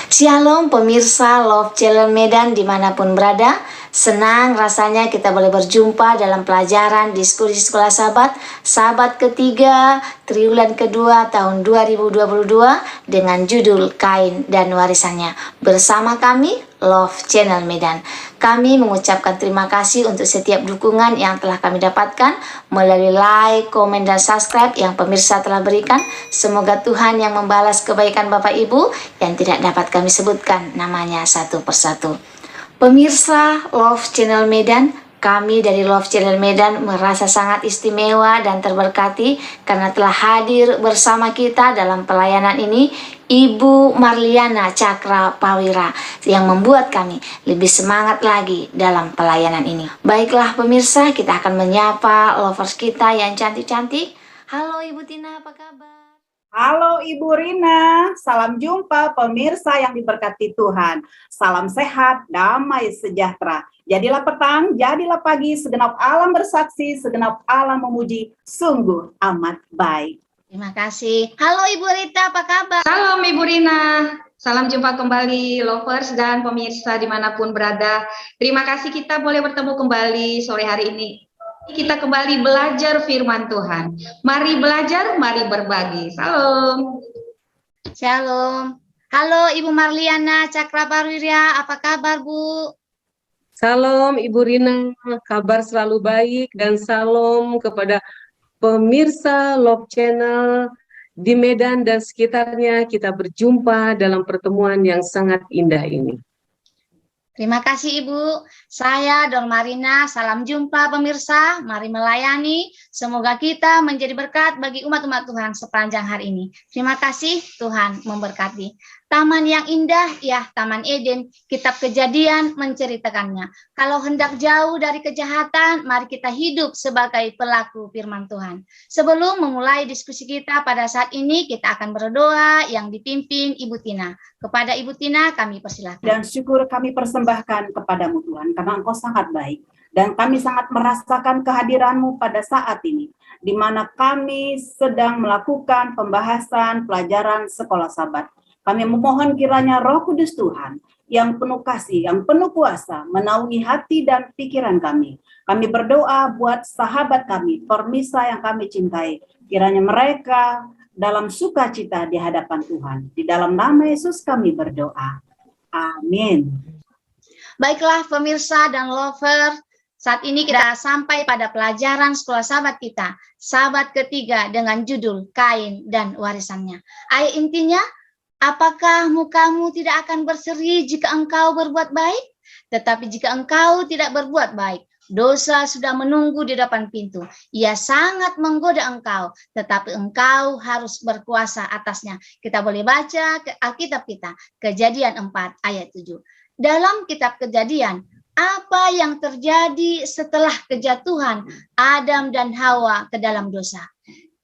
Shalom pemirsa Love Channel Medan dimanapun berada. Senang rasanya kita boleh berjumpa dalam pelajaran diskusi sekolah sahabat ketiga triwulan kedua tahun 2022 dengan judul Kain dan Warisannya. Bersama kami Love Channel Medan. Kami mengucapkan terima kasih untuk setiap dukungan yang telah kami dapatkan melalui like, komen, dan subscribe yang pemirsa telah berikan. Semoga Tuhan yang membalas kebaikan Bapak Ibu yang tidak dapat kami sebutkan namanya satu persatu. Pemirsa Love Channel Medan, kami dari Love Channel Medan merasa sangat istimewa dan terberkati karena telah hadir bersama kita dalam pelayanan ini Ibu Marliana Cakra Pawira yang membuat kami lebih semangat lagi dalam pelayanan ini. Baiklah pemirsa, kita akan menyapa lovers kita yang cantik-cantik. Halo Ibu Tina, apa kabar? Halo Ibu Rina, salam jumpa pemirsa yang diberkati Tuhan. Salam sehat, damai, sejahtera. Jadilah petang, jadilah pagi, segenap alam bersaksi, segenap alam memuji, sungguh amat baik. Terima kasih. Halo Ibu Rita, apa kabar? Salam Ibu Rina, salam jumpa kembali lovers dan pemirsa dimanapun berada. Terima kasih kita boleh bertemu kembali sore hari ini. Kita kembali belajar firman Tuhan. Mari belajar, mari berbagi. Salam. Shalom. Halo Ibu Marliana Cakra Pawira, apa kabar Bu? Salam Ibu Rina, kabar selalu baik dan salam kepada pemirsa Love Channel di Medan dan sekitarnya. Kita berjumpa dalam pertemuan yang sangat indah ini. Terima kasih Ibu. Saya Dor Marina, salam jumpa pemirsa. Mari melayani. Semoga kita menjadi berkat bagi umat-umat Tuhan sepanjang hari ini. Terima kasih, Tuhan memberkati. Taman yang indah, ya Taman Eden, kitab Kejadian menceritakannya. Kalau hendak jauh dari kejahatan, mari kita hidup sebagai pelaku firman Tuhan. Sebelum memulai diskusi kita pada saat ini, kita akan berdoa yang dipimpin Ibu Tina. Kepada Ibu Tina kami persilakan. Dan syukur kami persembahkan kepadamu Tuhan, karena Engkau sangat baik. Dan kami sangat merasakan kehadiran-Mu pada saat ini, di mana kami sedang melakukan pembahasan pelajaran sekolah sahabat. Kami memohon kiranya Roh Kudus Tuhan yang penuh kasih, yang penuh kuasa, menaungi hati dan pikiran kami. Kami berdoa buat sahabat kami, permisa yang kami cintai. Kiranya mereka dalam sukacita di hadapan Tuhan. Di dalam nama Yesus kami berdoa. Amin. Baiklah pemirsa dan lover, saat ini kita sampai pada pelajaran sekolah sahabat kita, sahabat ketiga dengan judul Kain dan Warisannya. Ayat intinya, apakah mukamu tidak akan berseri jika engkau berbuat baik? Tetapi jika engkau tidak berbuat baik, dosa sudah menunggu di depan pintu. Ia sangat menggoda engkau, tetapi engkau harus berkuasa atasnya. Kita boleh baca ke Alkitab kita, Kejadian 4 ayat 7. Dalam kitab Kejadian, apa yang terjadi setelah kejatuhan Adam dan Hawa ke dalam dosa?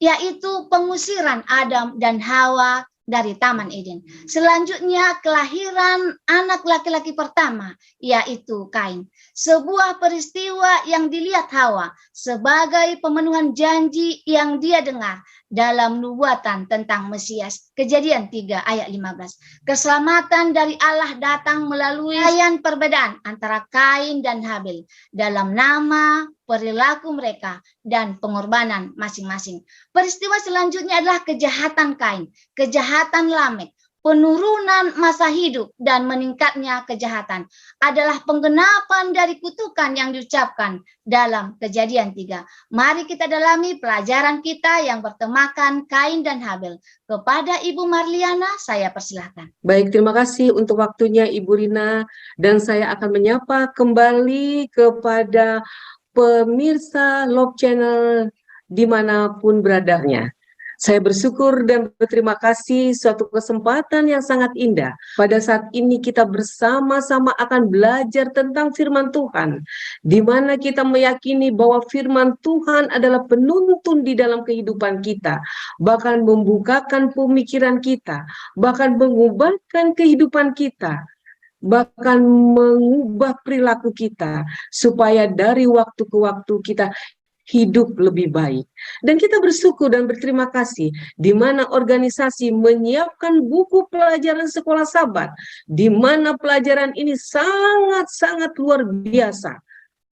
Yaitu pengusiran Adam dan Hawa dari Taman Eden. Selanjutnya kelahiran anak laki-laki pertama, yaitu Kain. Sebuah peristiwa yang dilihat Hawa sebagai pemenuhan janji yang dia dengar dalam nubuatan tentang Mesias. Kejadian 3 ayat 15. Keselamatan dari Allah datang melalui perbedaan antara Kain dan Habil dalam nama, perilaku mereka, dan pengorbanan masing-masing. Peristiwa selanjutnya adalah kejahatan Kain, kejahatan Lamek, penurunan masa hidup dan meningkatnya kejahatan adalah penggenapan dari kutukan yang diucapkan dalam Kejadian 3. Mari kita dalami pelajaran kita yang bertemakan Kain dan Habil. Kepada Ibu Marliana, saya persilahkan. Baik, terima kasih untuk waktunya Ibu Rina. Dan saya akan menyapa kembali kepada pemirsa Love Channel dimanapun beradanya. Saya bersyukur dan berterima kasih suatu kesempatan yang sangat indah. Pada saat ini kita bersama-sama akan belajar tentang firman Tuhan, di mana kita meyakini bahwa firman Tuhan adalah penuntun di dalam kehidupan kita, bahkan membukakan pemikiran kita, bahkan mengubahkan kehidupan kita, bahkan mengubah perilaku kita, supaya dari waktu ke waktu kita hidup lebih baik. Dan kita bersyukur dan berterima kasih di mana organisasi menyiapkan buku pelajaran sekolah Sabat, di mana pelajaran ini sangat-sangat luar biasa,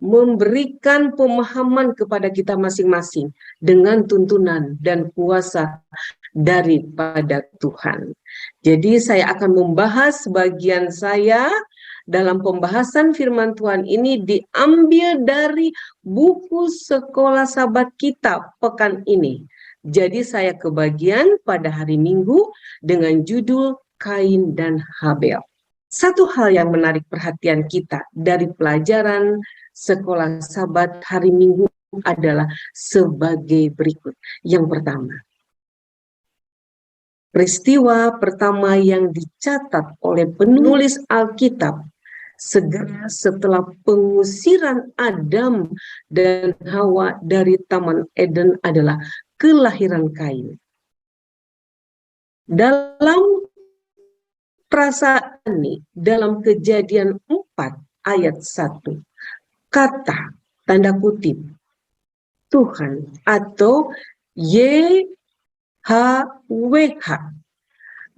memberikan pemahaman kepada kita masing-masing dengan tuntunan dan kuasa daripada Tuhan. Jadi saya akan membahas bagian saya dalam pembahasan firman Tuhan ini diambil dari buku sekolah Sabat kita pekan ini. Jadi saya kebagian pada hari Minggu dengan judul Kain dan Habel. Satu hal yang menarik perhatian kita dari pelajaran sekolah Sabat hari Minggu adalah sebagai berikut. Yang pertama, peristiwa pertama yang dicatat oleh penulis Alkitab segera setelah pengusiran Adam dan Hawa dari Taman Eden adalah kelahiran Kain. Dalam perasaan ini, dalam Kejadian 4 ayat 1, kata tanda kutip Tuhan atau YHWH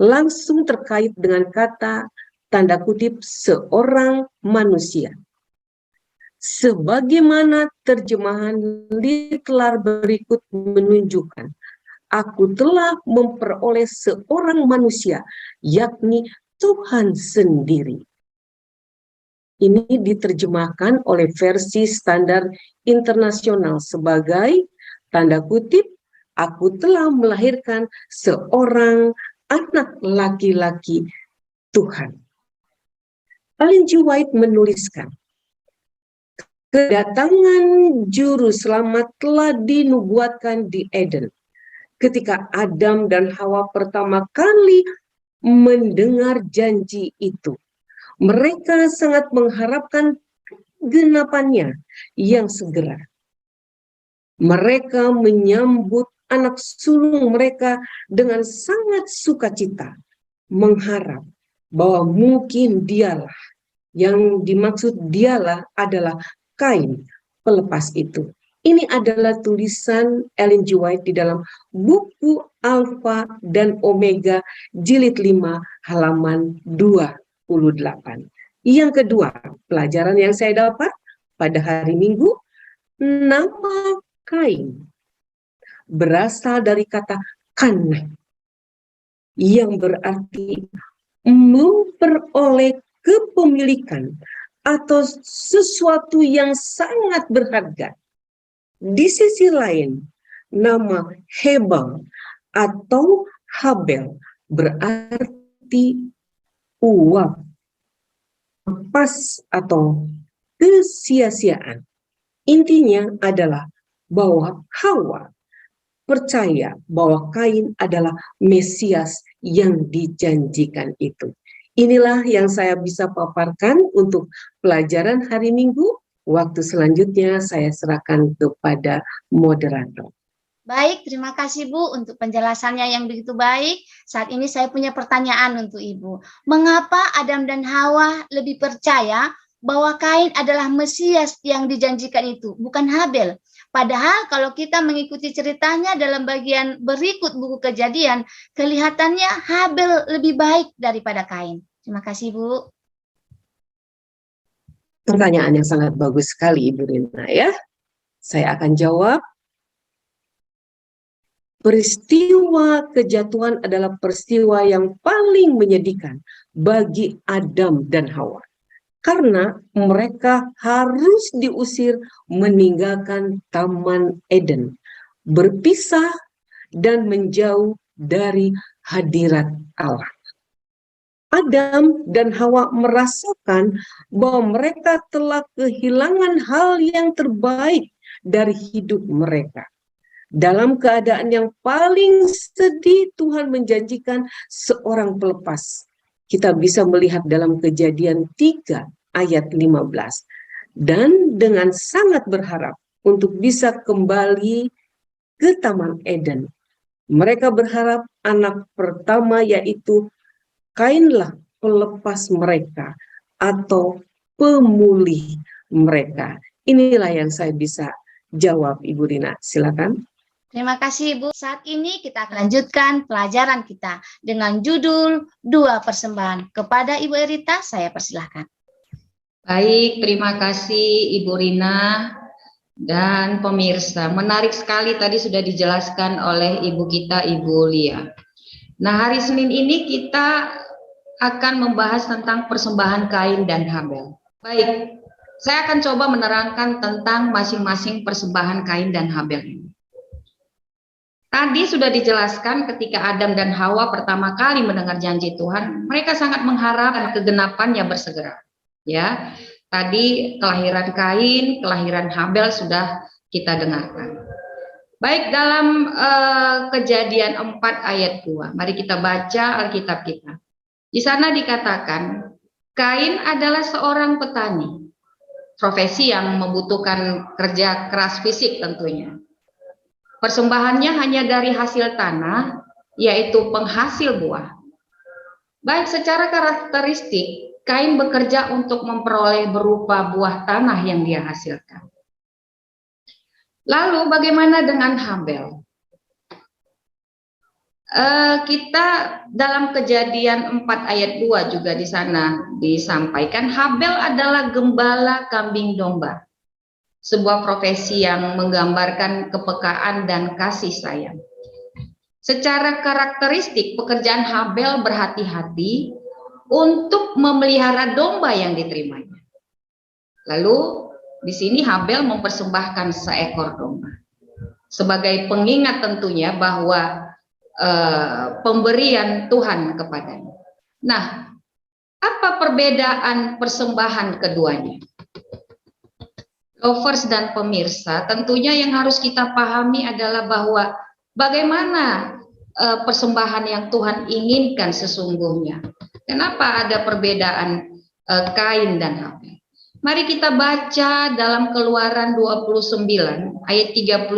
langsung terkait dengan kata tanda kutip seorang manusia. Sebagaimana terjemahan literal berikut menunjukkan, aku telah memperoleh seorang manusia, yakni Tuhan sendiri. Ini diterjemahkan oleh versi standar internasional sebagai tanda kutip, aku telah melahirkan seorang anak laki-laki Tuhan. Ellen G. White menuliskan, kedatangan juru selamat telah dinubuatkan di Eden. Ketika Adam dan Hawa pertama kali mendengar janji itu, mereka sangat mengharapkan genapannya yang segera. Mereka menyambut anak sulung mereka dengan sangat sukacita, mengharap bahwa mungkin dialah, yang dimaksud dialah adalah Kain, pelepas itu. Ini adalah tulisan Ellen G. White di dalam buku Alfa dan Omega jilid 5 halaman 28. Yang kedua, pelajaran yang saya dapat pada hari Minggu, nama Kain berasal dari kata kana yang berarti memperoleh kepemilikan atau sesuatu yang sangat berharga. Di sisi lain, nama Hebel atau Habel berarti uap, lepas atau kesia-siaan. Intinya adalah bahwa Hawa percaya bahwa Kain adalah Mesias yang dijanjikan itu. Inilah yang saya bisa paparkan untuk pelajaran hari Minggu. Waktu selanjutnya saya serahkan kepada moderator. Baik, terima kasih Bu untuk penjelasannya yang begitu baik. Saat ini saya punya pertanyaan untuk Ibu. Mengapa Adam dan Hawa lebih percaya bahwa Kain adalah Mesias yang dijanjikan itu, bukan Habel? Padahal kalau kita mengikuti ceritanya dalam bagian berikut buku Kejadian, kelihatannya Habel lebih baik daripada Kain. Terima kasih, Bu. Pertanyaan yang sangat bagus sekali, Ibu Rina, ya. Saya akan jawab. Peristiwa kejatuhan adalah peristiwa yang paling menyedihkan bagi Adam dan Hawa. Karena mereka harus diusir meninggalkan Taman Eden, berpisah dan menjauh dari hadirat Allah. Adam dan Hawa merasakan bahwa mereka telah kehilangan hal yang terbaik dari hidup mereka. Dalam keadaan yang paling sedih, Tuhan menjanjikan seorang pelepas. Kita bisa melihat dalam Kejadian 3 ayat 15. Dan dengan sangat berharap untuk bisa kembali ke Taman Eden. Mereka berharap anak pertama yaitu Kainlah pelepas mereka atau pemulih mereka. Inilah yang saya bisa jawab, Ibu Rina. Silakan. Terima kasih Ibu. Saat ini kita akan lanjutkan pelajaran kita dengan judul 2 persembahan. Kepada Ibu Erita, saya persilahkan. Baik, terima kasih Ibu Rina dan pemirsa. Menarik sekali tadi sudah dijelaskan oleh Ibu kita, Ibu Lia. Nah, hari Senin ini kita akan membahas tentang persembahan Kain dan Habel. Baik, saya akan coba menerangkan tentang masing-masing persembahan Kain dan Habel ini. Tadi sudah dijelaskan ketika Adam dan Hawa pertama kali mendengar janji Tuhan, mereka sangat mengharapkan kegenapannya bersegera. Ya, tadi kelahiran Kain, kelahiran Habel sudah kita dengarkan. Baik, dalam Kejadian 4 ayat 2, mari kita baca Alkitab kita. Di sana dikatakan, Kain adalah seorang petani, profesi yang membutuhkan kerja keras fisik tentunya. Persembahannya hanya dari hasil tanah, yaitu penghasil buah. Baik, secara karakteristik, Kain bekerja untuk memperoleh berupa buah tanah yang dia hasilkan. Lalu bagaimana dengan Habel? Kita dalam Kejadian 4 ayat 2 juga di sana disampaikan, Habel adalah gembala kambing domba. Sebuah profesi yang menggambarkan kepekaan dan kasih sayang. Secara karakteristik, pekerjaan Habel berhati-hati untuk memelihara domba yang diterimanya. Lalu di sini Habel mempersembahkan seekor domba sebagai pengingat tentunya bahwa pemberian Tuhan kepadanya. Nah, apa perbedaan persembahan keduanya? Lovers dan pemirsa, tentunya yang harus kita pahami adalah bahwa bagaimana persembahan yang Tuhan inginkan sesungguhnya. Kenapa ada perbedaan Kain dan Habel? Mari kita baca dalam Keluaran 29 ayat 39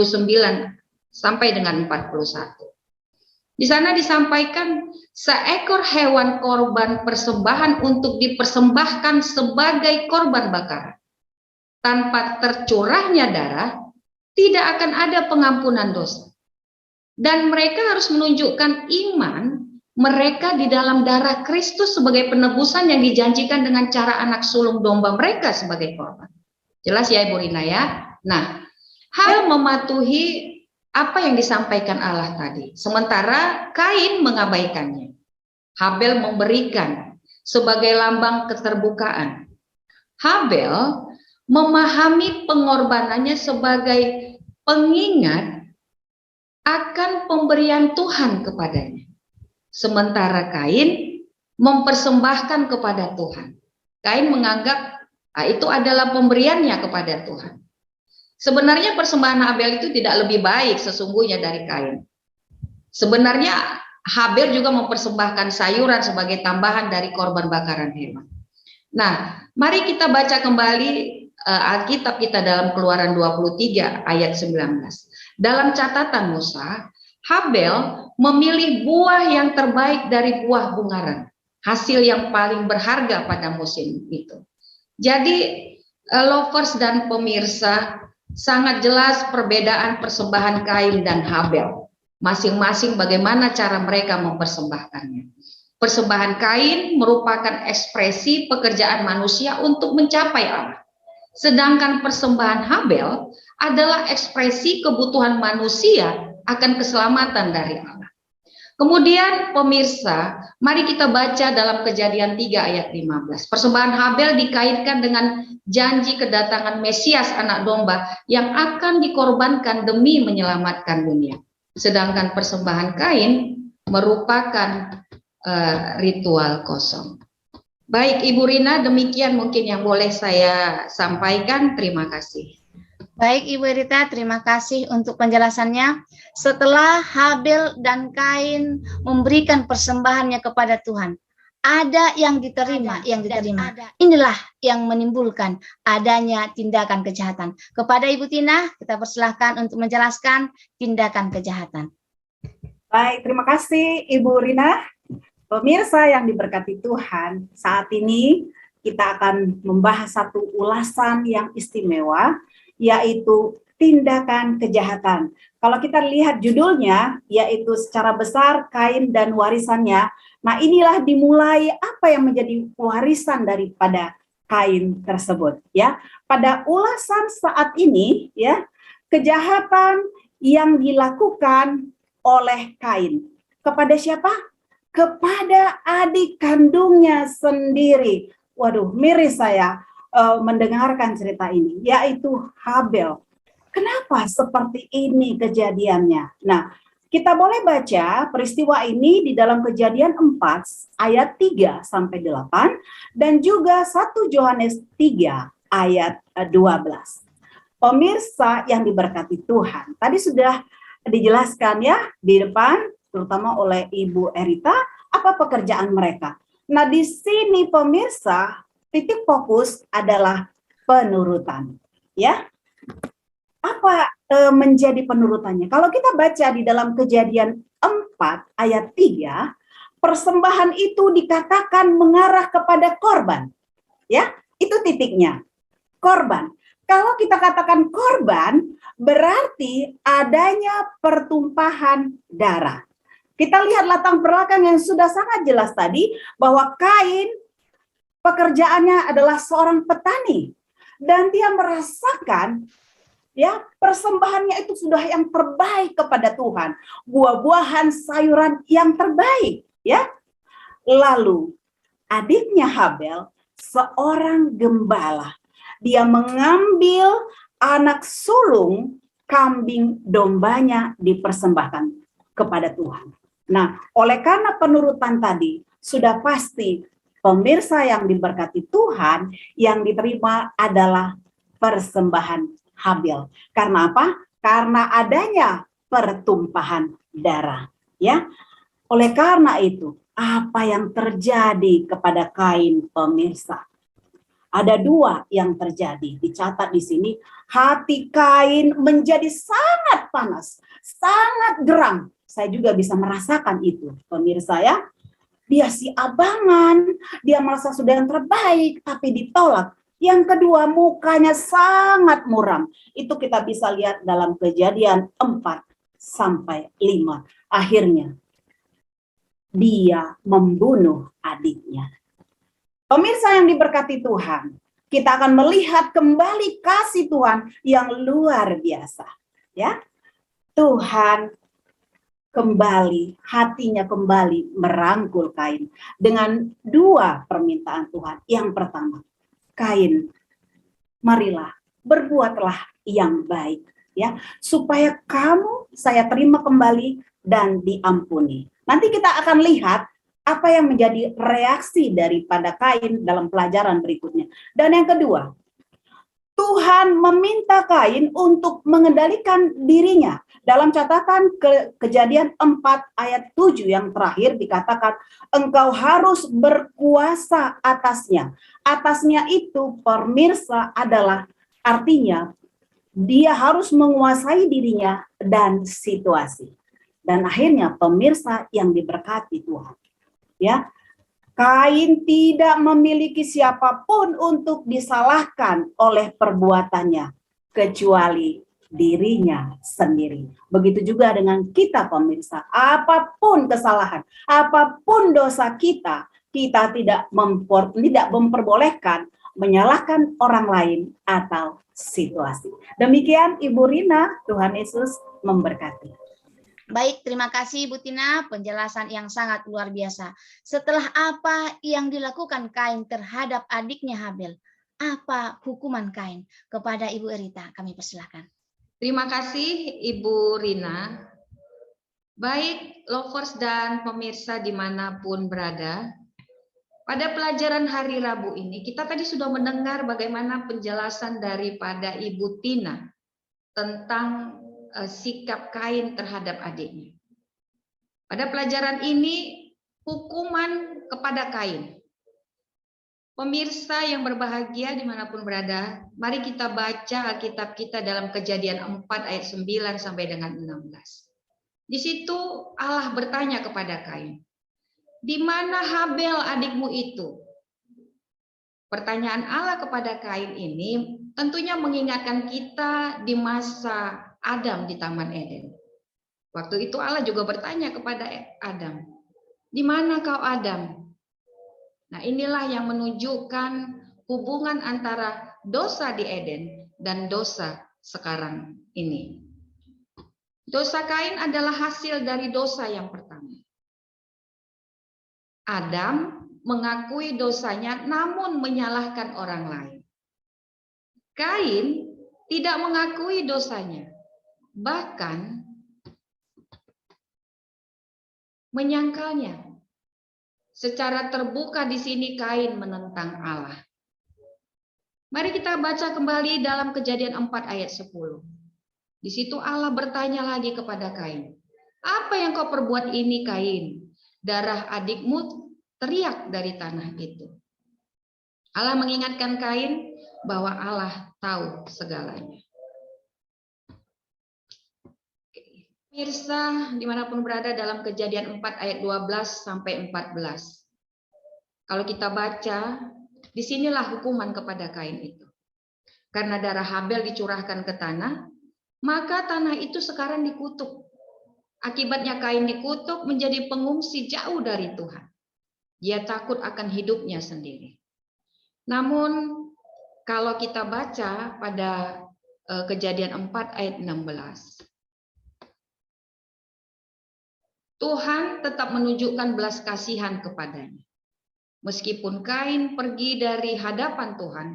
sampai dengan 41. Di sana disampaikan seekor hewan korban persembahan untuk dipersembahkan sebagai korban bakaran. Tanpa tercurahnya darah, tidak akan ada pengampunan dosa. Dan mereka harus menunjukkan iman mereka di dalam darah Kristus sebagai penebusan yang dijanjikan dengan cara anak sulung domba mereka sebagai korban. Jelas ya Ibu Rina ya? Nah, Habel mematuhi apa yang disampaikan Allah tadi. Sementara Kain mengabaikannya. Habel memberikan sebagai lambang keterbukaan. Habel memahami pengorbanannya sebagai pengingat akan pemberian Tuhan kepadanya. Sementara Kain mempersembahkan kepada Tuhan. Kain menganggap itu adalah pemberiannya kepada Tuhan. Sebenarnya persembahan Habel itu tidak lebih baik sesungguhnya dari Kain. Sebenarnya Habel juga mempersembahkan sayuran sebagai tambahan dari korban bakaran hewan. Nah, mari kita baca kembali Alkitab kita dalam Keluaran 23 ayat 19. Dalam catatan Musa, Habel memilih buah yang terbaik dari buah bungaran, hasil yang paling berharga pada musim itu. Jadi, lovers dan pemirsa, sangat jelas perbedaan persembahan Kain dan Habel. Masing-masing bagaimana cara mereka mempersembahkannya. Persembahan Kain merupakan ekspresi pekerjaan manusia untuk mencapai Allah. Sedangkan persembahan Habel adalah ekspresi kebutuhan manusia akan keselamatan dari Allah. Kemudian pemirsa, mari kita baca dalam Kejadian 3 ayat 15. Persembahan Habel dikaitkan dengan janji kedatangan Mesias anak domba yang akan dikorbankan demi menyelamatkan dunia. Sedangkan persembahan Kain merupakan ritual kosong. Baik Ibu Rina, demikian mungkin yang boleh saya sampaikan. Terima kasih. Baik Ibu Rita, terima kasih untuk penjelasannya. Setelah Habel dan Kain memberikan persembahannya kepada Tuhan, ada yang diterima, Inilah yang menimbulkan adanya tindakan kejahatan. Kepada Ibu Tina, kita persilahkan untuk menjelaskan tindakan kejahatan. Baik, terima kasih Ibu Rina. Pemirsa yang diberkati Tuhan, saat ini kita akan membahas satu ulasan yang istimewa, yaitu tindakan kejahatan. Kalau kita lihat judulnya, yaitu secara besar Kain dan warisannya. Nah, inilah dimulai apa yang menjadi warisan daripada Kain tersebut, ya. Pada ulasan saat ini, ya, kejahatan yang dilakukan oleh Kain kepada siapa? Kepada adik kandungnya sendiri. Waduh, miris saya mendengarkan cerita ini, yaitu Habel. Kenapa seperti ini kejadiannya? Nah, kita boleh baca peristiwa ini di dalam Kejadian 4 ayat 3 sampai 8 dan juga 1 Yohanes 3 ayat 12. Pemirsa yang diberkati Tuhan, tadi sudah dijelaskan ya di depan terutama oleh Ibu Erita apa pekerjaan mereka. Nah, di sini pemirsa, titik fokus adalah penurutan, ya. Apa menjadi penurutannya? Kalau kita baca di dalam Kejadian 4 ayat 3, persembahan itu dikatakan mengarah kepada korban. Ya, itu titiknya. Korban. Kalau kita katakan korban, berarti adanya pertumpahan darah. Kita lihat latar belakang yang sudah sangat jelas tadi, bahwa Kain pekerjaannya adalah seorang petani. Dan dia merasakan ya persembahannya itu sudah yang terbaik kepada Tuhan, buah-buahan, sayuran yang terbaik, ya. Lalu adiknya Habel seorang gembala, dia mengambil anak sulung kambing dombanya dipersembahkan kepada Tuhan. Nah, oleh karena penurutan tadi sudah pasti pemirsa yang diberkati Tuhan yang diterima adalah persembahan Habel. Karena apa? Karena adanya pertumpahan darah, ya. Oleh karena itu, apa yang terjadi kepada Kain, pemirsa? Ada dua yang terjadi. Dicatat di sini, hati Kain menjadi sangat panas, sangat geram. Saya juga bisa merasakan itu, pemirsa ya. Dia si abangan, dia merasa sudah yang terbaik, tapi ditolak. Yang kedua, mukanya sangat muram. Itu kita bisa lihat dalam Kejadian 4 sampai 5. Akhirnya, dia membunuh adiknya. Pemirsa yang diberkati Tuhan, kita akan melihat kembali kasih Tuhan yang luar biasa. Ya, Tuhan kembali, hatinya kembali merangkul Kain dengan dua permintaan Tuhan. Yang pertama, Kain, marilah berbuatlah yang baik, ya, supaya kamu saya terima kembali dan diampuni. Nanti kita akan lihat apa yang menjadi reaksi daripada Kain dalam pelajaran berikutnya. Dan yang kedua, Tuhan meminta Kain untuk mengendalikan dirinya. Dalam catatan Kejadian 4 ayat 7 yang terakhir dikatakan, engkau harus berkuasa atasnya. Atasnya itu pemirsa adalah artinya dia harus menguasai dirinya dan situasi. Dan akhirnya pemirsa yang diberkati Tuhan. Ya, Kain tidak memiliki siapapun untuk disalahkan oleh perbuatannya, kecuali dirinya sendiri. Begitu juga dengan kita pemirsa, apapun kesalahan, apapun dosa kita, kita tidak memperbolehkan menyalahkan orang lain atau situasi. Demikian Ibu Rina, Tuhan Yesus memberkati. Baik, terima kasih Bu Tina, penjelasan yang sangat luar biasa. Setelah apa yang dilakukan Kain terhadap adiknya Habel, apa hukuman Kain? Kepada Ibu Erita, kami persilakan. Terima kasih Ibu Rina. Baik lovers dan pemirsa dimanapun berada, pada pelajaran hari Rabu ini kita tadi sudah mendengar bagaimana penjelasan daripada Ibu Tina tentang sikap Kain terhadap adiknya. Pada pelajaran ini hukuman kepada Kain. Pemirsa yang berbahagia dimanapun berada, mari kita baca Alkitab kita dalam Kejadian 4 ayat 9 sampai dengan 16. Di situ Allah bertanya kepada Kain, di mana Habel adikmu itu? Pertanyaan Allah kepada Kain ini tentunya mengingatkan kita di masa Adam di Taman Eden. Waktu itu Allah juga bertanya kepada Adam, "Di mana kau, Adam?" Nah, inilah yang menunjukkan hubungan antara dosa di Eden dan dosa sekarang ini. Dosa Kain adalah hasil dari dosa yang pertama. Adam mengakui dosanya namun menyalahkan orang lain. Kain tidak mengakui dosanya, bahkan menyangkalnya. Secara terbuka di sini Kain menentang Allah. Mari kita baca kembali dalam Kejadian 4 ayat 10. Di situ Allah bertanya lagi kepada Kain, "Apa yang kau perbuat ini, Kain? Darah adikmu teriak dari tanah itu." Allah mengingatkan Kain bahwa Allah tahu segalanya. Pemirsa, dimanapun berada, dalam Kejadian 4 ayat 12 sampai 14. Kalau kita baca, disinilah hukuman kepada Kain itu. Karena darah Habel dicurahkan ke tanah, maka tanah itu sekarang dikutuk. Akibatnya Kain dikutuk menjadi pengungsi jauh dari Tuhan. Dia takut akan hidupnya sendiri. Namun, kalau kita baca pada Kejadian 4 ayat 16, Tuhan tetap menunjukkan belas kasihan kepadanya. Meskipun Kain pergi dari hadapan Tuhan,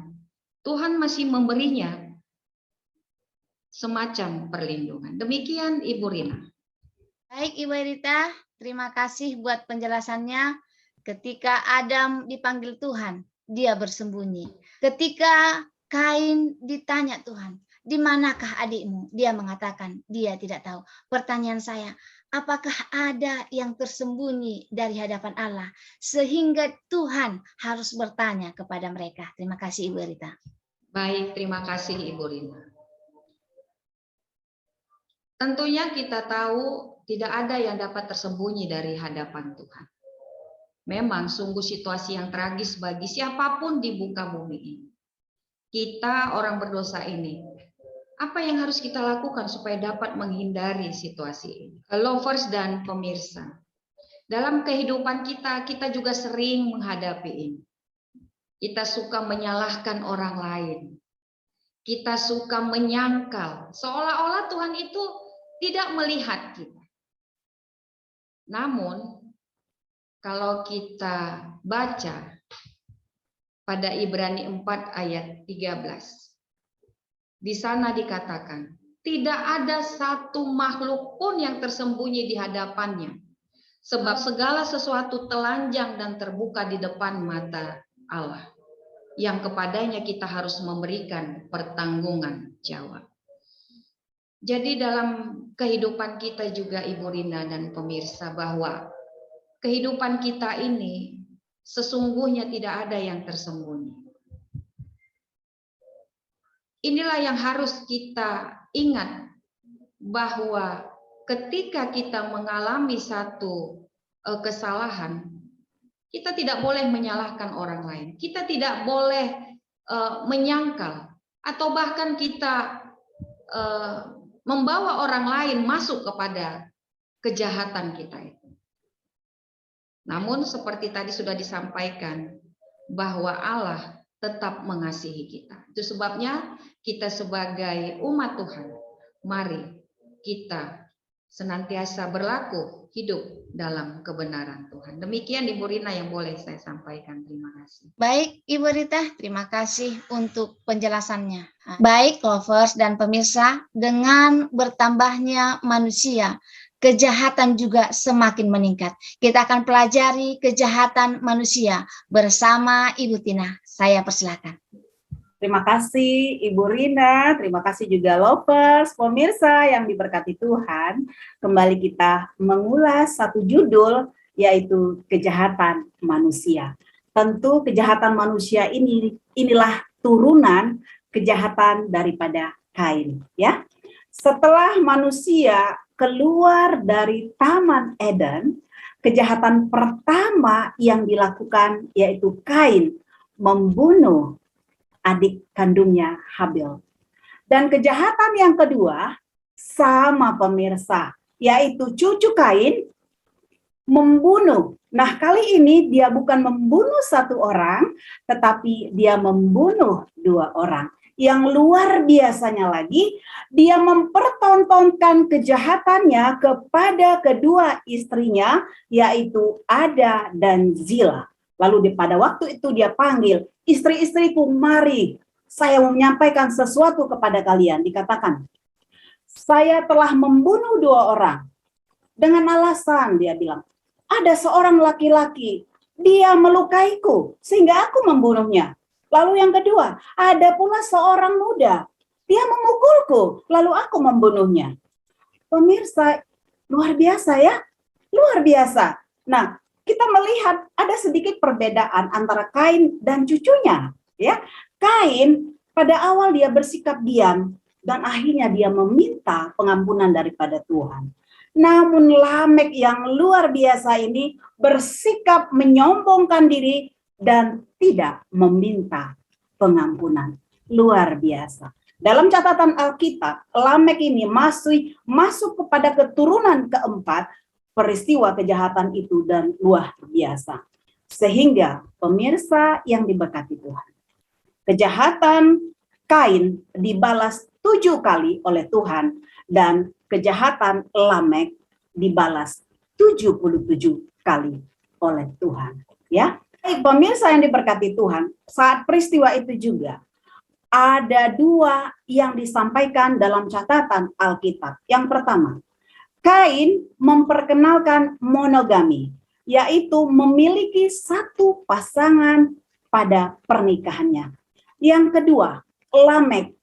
Tuhan masih memberinya semacam perlindungan. Demikian Ibu Rina. Baik Ibu Rita, terima kasih buat penjelasannya. Ketika Adam dipanggil Tuhan, dia bersembunyi. Ketika Kain ditanya Tuhan, "Di manakah adikmu?" Dia mengatakan dia tidak tahu. Pertanyaan saya, apakah ada yang tersembunyi dari hadapan Allah sehingga Tuhan harus bertanya kepada mereka? Terima kasih Ibu Rita. Baik, terima kasih Ibu Rina. Tentunya kita tahu tidak ada yang dapat tersembunyi dari hadapan Tuhan. Memang sungguh situasi yang tragis bagi siapapun di muka bumi ini. Kita orang berdosa ini, apa yang harus kita lakukan supaya dapat menghindari situasi ini? Lovers dan pemirsa, dalam kehidupan kita juga sering menghadapi ini. Kita suka menyalahkan orang lain. Kita suka menyangkal, seolah-olah Tuhan itu tidak melihat kita. Namun, kalau kita baca pada Ibrani 4 ayat 13, di sana dikatakan, tidak ada satu makhluk pun yang tersembunyi di hadapannya, sebab segala sesuatu telanjang dan terbuka di depan mata Allah, yang kepadanya kita harus memberikan pertanggungan jawab. Jadi dalam kehidupan kita juga Ibu Rina dan pemirsa, bahwa kehidupan kita ini sesungguhnya tidak ada yang tersembunyi. Inilah yang harus kita ingat, bahwa ketika kita mengalami satu kesalahan, kita tidak boleh menyalahkan orang lain. Kita tidak boleh menyangkal atau bahkan kita membawa orang lain masuk kepada kejahatan kita itu. Namun seperti tadi sudah disampaikan, bahwa Allah tetap mengasihi kita. Itu sebabnya kita sebagai umat Tuhan, mari kita senantiasa berlaku hidup dalam kebenaran Tuhan. Demikian Ibu Rina yang boleh saya sampaikan. Terima kasih. Baik Ibu Rita, terima kasih untuk penjelasannya. Baik lovers dan pemirsa, dengan bertambahnya manusia, kejahatan juga semakin meningkat. Kita akan pelajari kejahatan manusia bersama Ibu Tina. Saya persilakan. Terima kasih Ibu Rina, terima kasih juga lovers, pemirsa yang diberkati Tuhan. Kembali kita mengulas satu judul, yaitu kejahatan manusia. Tentu kejahatan manusia inilah turunan kejahatan daripada Kain, ya. Setelah manusia keluar dari Taman Eden, kejahatan pertama yang dilakukan yaitu Kain membunuh adik kandungnya Habel. Dan kejahatan yang kedua sama pemirsa, yaitu cucu Kain membunuh. Nah, kali ini dia bukan membunuh satu orang, tetapi dia membunuh dua orang. Yang luar biasanya lagi, dia mempertontonkan kejahatannya kepada kedua istrinya, yaitu Ada dan Zila. Lalu pada waktu itu dia panggil, istri-istriku, mari, saya mau menyampaikan sesuatu kepada kalian. Dikatakan, saya telah membunuh dua orang. Dengan alasan, dia bilang, ada seorang laki-laki, dia melukaiku, sehingga aku membunuhnya. Lalu yang kedua, ada pula seorang muda, dia memukulku, lalu aku membunuhnya. Pemirsa, luar biasa ya, luar biasa. Nah, kita melihat ada sedikit perbedaan antara Kain dan cucunya. Ya, Kain pada awal dia bersikap diam dan akhirnya dia meminta pengampunan daripada Tuhan. Namun Lamek yang luar biasa ini bersikap menyombongkan diri dan tidak meminta pengampunan. Luar biasa. Dalam catatan Alkitab, Lamek ini masuk kepada keturunan keempat peristiwa kejahatan itu dan luar biasa. Sehingga pemirsa yang diberkati Tuhan, kejahatan Kain dibalas 7 kali oleh Tuhan dan kejahatan Lamek dibalas 77 kali oleh Tuhan. Ya, pemirsa yang diberkati Tuhan, saat peristiwa itu juga ada 2 yang disampaikan dalam catatan Alkitab. Yang pertama, Kain memperkenalkan monogami, yaitu memiliki satu pasangan pada pernikahannya. Yang kedua, Lamek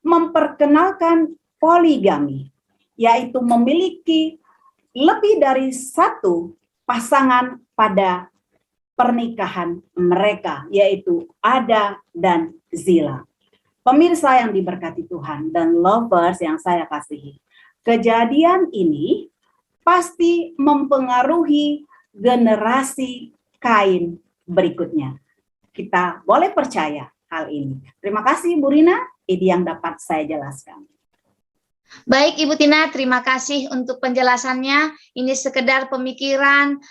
memperkenalkan poligami, yaitu memiliki lebih dari satu pasangan pada pernikahan mereka, yaitu Ada dan Zila. Pemirsa yang diberkati Tuhan dan lovers yang saya kasihi, kejadian ini pasti mempengaruhi generasi Kain berikutnya. Kita boleh percaya hal ini. Terima kasih Bu Rina, ini yang dapat saya jelaskan. Baik Ibu Tina, terima kasih untuk penjelasannya. Ini sekedar pemikiran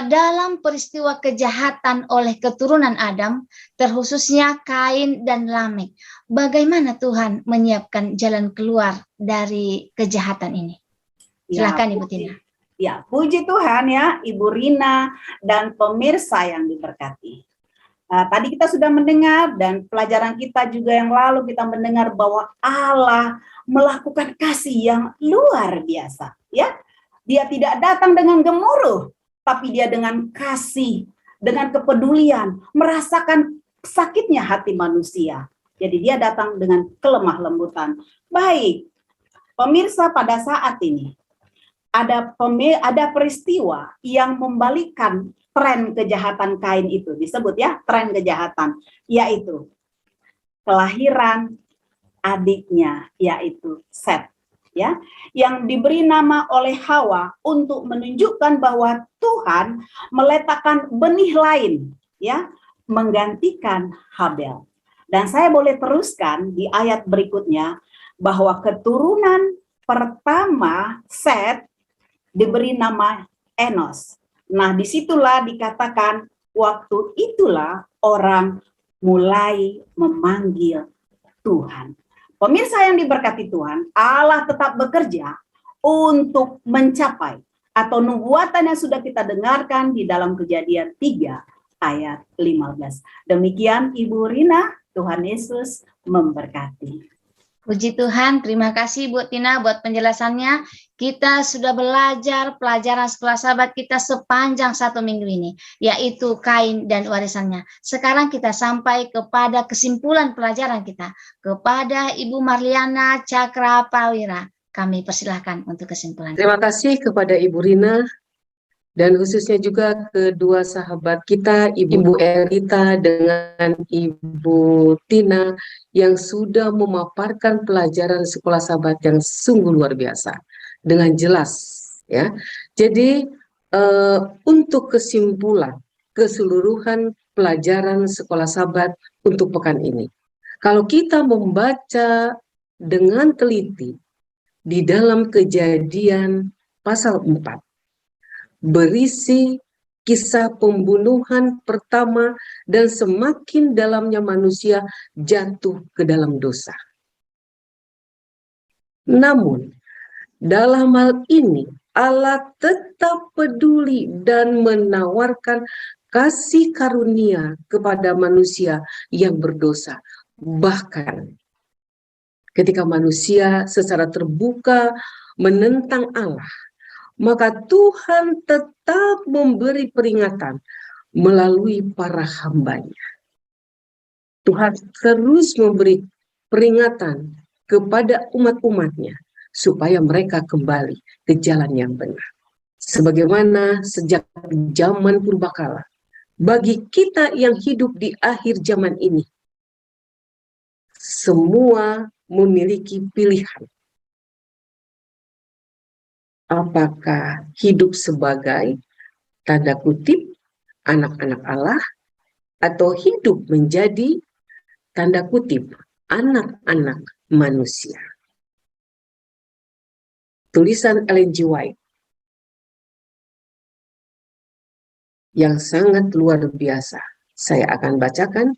dalam peristiwa kejahatan oleh keturunan Adam, terkhususnya Kain dan Lamek. Bagaimana Tuhan menyiapkan jalan keluar dari kejahatan ini? Silakan Ibu Tina. Ya, puji Tuhan ya Ibu Rina dan pemirsa yang diberkati. Tadi kita sudah mendengar dan pelajaran kita juga yang lalu kita mendengar bahwa Allah melakukan kasih yang luar biasa. Ya, Dia tidak datang dengan gemuruh, tapi Dia dengan kasih, dengan kepedulian, merasakan sakitnya hati manusia. Jadi Dia datang dengan kelemah lembutan. Baik, pemirsa, pada saat ini ada peristiwa yang membalikkan tren kejahatan Kain itu, disebut ya tren kejahatan, yaitu kelahiran adiknya, yaitu Set, ya, yang diberi nama oleh Hawa untuk menunjukkan bahwa Tuhan meletakkan benih lain, ya, menggantikan Habel. Dan saya boleh teruskan di ayat berikutnya bahwa keturunan pertama Set diberi nama Enos. Nah, disitulah dikatakan waktu itulah orang mulai memanggil Tuhan. Pemirsa yang diberkati Tuhan, Allah tetap bekerja untuk mencapai atau nubuatan yang sudah kita dengarkan di dalam Kejadian 3 ayat 15. Demikian Ibu Rina, Tuhan Yesus memberkati. Puji Tuhan, terima kasih Bu Tina buat penjelasannya. Kita sudah belajar pelajaran sekolah sahabat kita sepanjang 1 minggu ini, yaitu Kain dan warisannya. Sekarang kita sampai kepada kesimpulan pelajaran kita. Kepada Ibu Marliana Cakra Prawira, kami persilahkan untuk kesimpulan. Terima kasih kepada Ibu Rina dan khususnya juga kedua sahabat kita, Ibu Erita dengan Ibu Tina, yang sudah memaparkan pelajaran sekolah sahabat yang sungguh luar biasa dengan jelas, ya. Jadi untuk kesimpulan keseluruhan pelajaran sekolah Sabat untuk pekan ini. Kalau kita membaca dengan teliti di dalam Kejadian pasal 4, berisi kisah pembunuhan pertama dan semakin dalamnya manusia jatuh ke dalam dosa. Namun, dalam hal ini Allah tetap peduli dan menawarkan kasih karunia kepada manusia yang berdosa. Bahkan ketika manusia secara terbuka menentang Allah, maka Tuhan tetap memberi peringatan melalui para hambanya. Tuhan terus memberi peringatan kepada umat-umatnya supaya mereka kembali ke jalan yang benar. Sebagaimana sejak zaman purbakala, bagi kita yang hidup di akhir zaman ini, semua memiliki pilihan. Apakah hidup sebagai tanda kutip anak-anak Allah atau hidup menjadi tanda kutip anak-anak manusia. Tulisan Ellen G. White yang sangat luar biasa. Saya akan bacakan.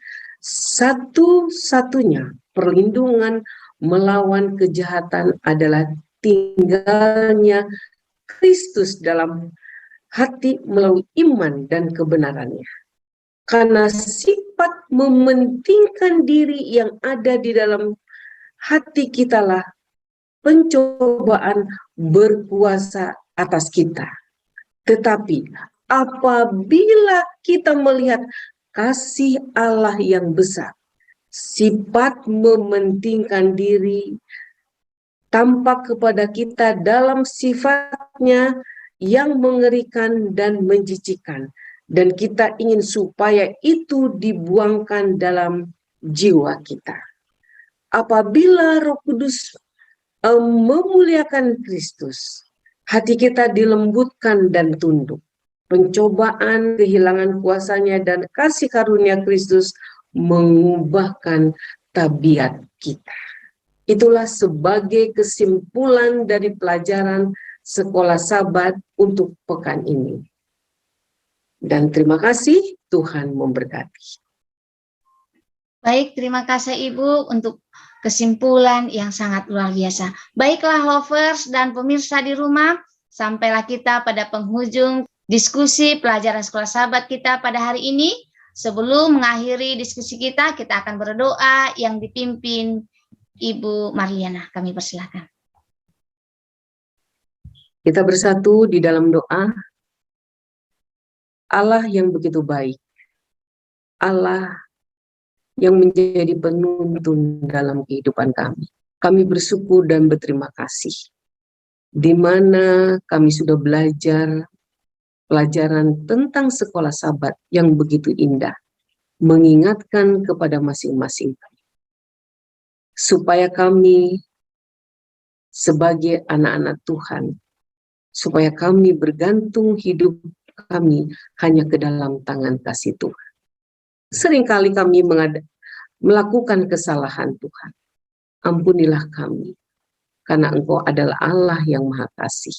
Satu-satunya perlindungan melawan kejahatan adalah tinggalnya Kristus dalam hati melalui iman dan kebenarannya. Karena sifat mementingkan diri yang ada di dalam hati kitalah pencobaan berkuasa atas kita. Tetapi apabila kita melihat kasih Allah yang besar, sifat mementingkan diri tampak kepada kita dalam sifatnya yang mengerikan dan menjijikkan, dan kita ingin supaya itu dibuangkan dalam jiwa kita. Apabila Roh Kudus memuliakan Kristus, hati kita dilembutkan dan tunduk. Pencobaan, kehilangan kuasanya, dan kasih karunia Kristus mengubahkan tabiat kita. Itulah sebagai kesimpulan dari pelajaran sekolah Sabat untuk pekan ini. Dan terima kasih, Tuhan memberkati. Baik, terima kasih Ibu untuk kesimpulan yang sangat luar biasa. Baiklah lovers dan pemirsa di rumah, sampailah kita pada penghujung diskusi pelajaran sekolah Sabat kita pada hari ini. Sebelum mengakhiri diskusi kita akan berdoa yang dipimpin Ibu Mariana. Kami persilakan. Kita bersatu di dalam doa. Allah yang begitu baik, Allah yang menjadi penuntun dalam kehidupan kami. Kami bersyukur dan berterima kasih, di mana kami sudah belajar pelajaran tentang sekolah Sabat yang begitu indah, mengingatkan kepada masing-masing kami, supaya kami sebagai anak-anak Tuhan, supaya kami bergantung hidup kami hanya ke dalam tangan kasih Tuhan. Seringkali kami melakukan kesalahan Tuhan. Ampunilah kami, karena Engkau adalah Allah yang Maha Kasih,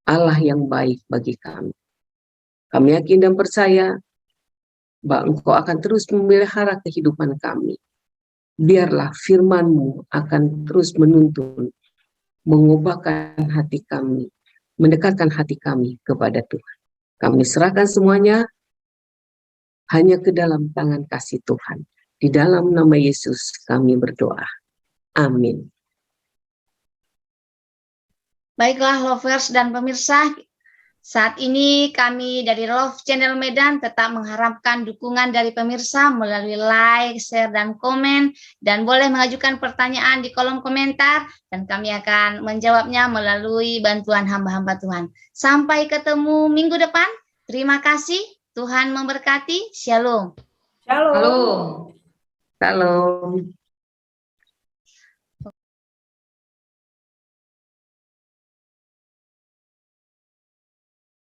Allah yang baik bagi kami. Kami yakin dan percaya bahwa Engkau akan terus memelihara kehidupan kami. Biarlah firman-Mu akan terus menuntun, mengubahkan hati kami, mendekatkan hati kami kepada Tuhan. Kami serahkan semuanya hanya ke dalam tangan kasih Tuhan. Di dalam nama Yesus kami berdoa. Amin. Baiklah lovers dan pemirsa, saat ini kami dari Love Channel Medan tetap mengharapkan dukungan dari pemirsa melalui like, share, dan komen, dan boleh mengajukan pertanyaan di kolom komentar, dan kami akan menjawabnya melalui bantuan hamba-hamba Tuhan. Sampai ketemu minggu depan. Terima kasih. Tuhan memberkati. Shalom. Shalom. Halo. Salam.